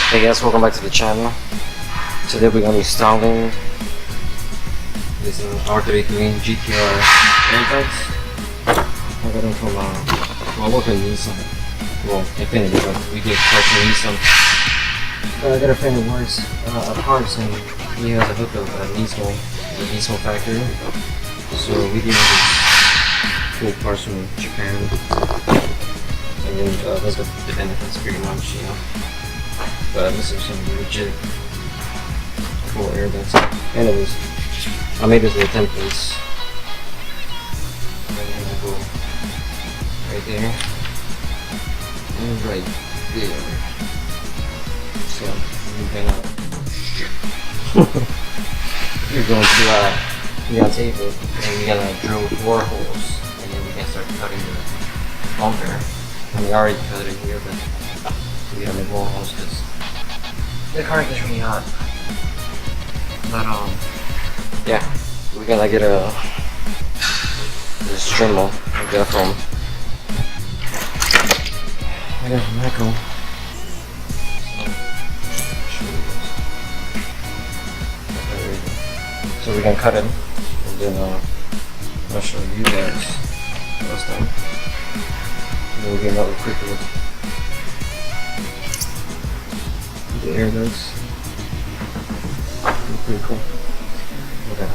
Hey guys, welcome back to the channel. Today we're gonna be installing this R33 GTR air ducts. I got them from well, I work with Nismo. Well, Infinity, but we get parts from Nismo. I got a friend who works at parts, and he has a hookup at Nismo, the Nismo factory. So we get these cool parts from Japan, and then those are the benefits pretty much, you know. But this is some legit cool air ducts. Anyways, I made this little templates. And then I go right there and right there. So you're going to tape it, and you're gonna drill 4 holes, and then we can start cutting the bunker. I mean, I already cut it here, but we gotta make more holes because the car gets really hot. But yeah, we're gonna get this Dremel I got from Michael. So we're gonna cut it, and then I'll show you guys what's done. And then we'll get another quick look. The air ducts. Pretty cool. Okay.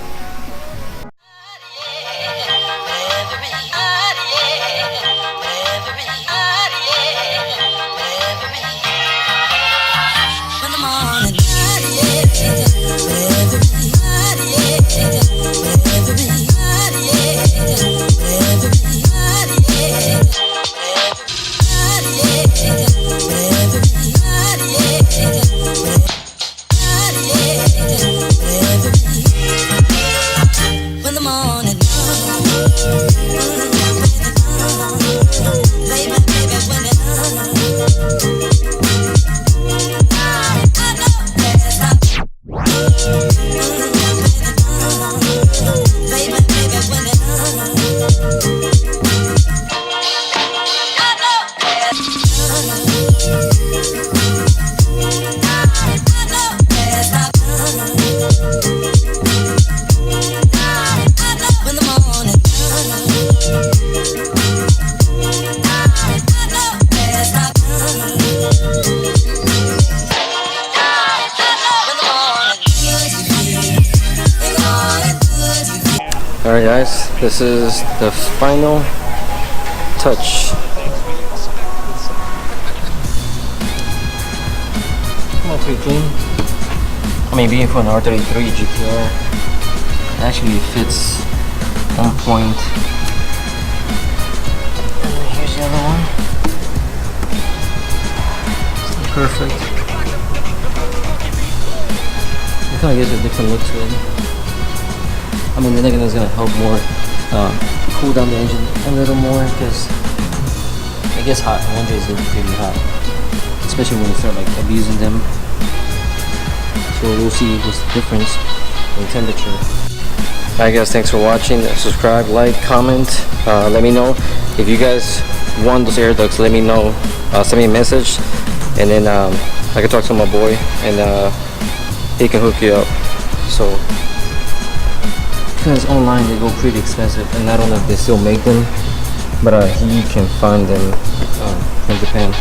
Alright guys, this is the final touch. Pretty clean. I mean, being for an R33 GTR, it actually fits on point. And here's the other one. It's perfect. It kind of gives a different look to it. I mean, the negative is going to help more cool down the engine a little more because it gets hot. One day it's pretty hot, especially when you start like abusing them. So we'll see this difference in temperature. Alright guys, thanks for watching. Subscribe, like, comment. Let me know if you guys want those air ducts. Let me know. Send me a message, and then I can talk to my boy, and he can hook you up. So. Because online they go pretty expensive, and I don't know if they still make them, but you can find them in Japan.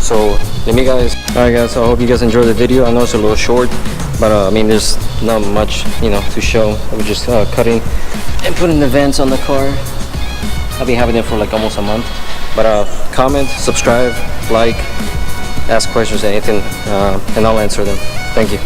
So let me guys. Alright guys, so I hope you guys enjoyed the video. I know it's a little short, but I mean there's not much, you know, to show. We're just cutting and putting the vents on the car. I've been having it for like almost a month. But comment, subscribe, like, ask questions, anything, and I'll answer them. Thank you.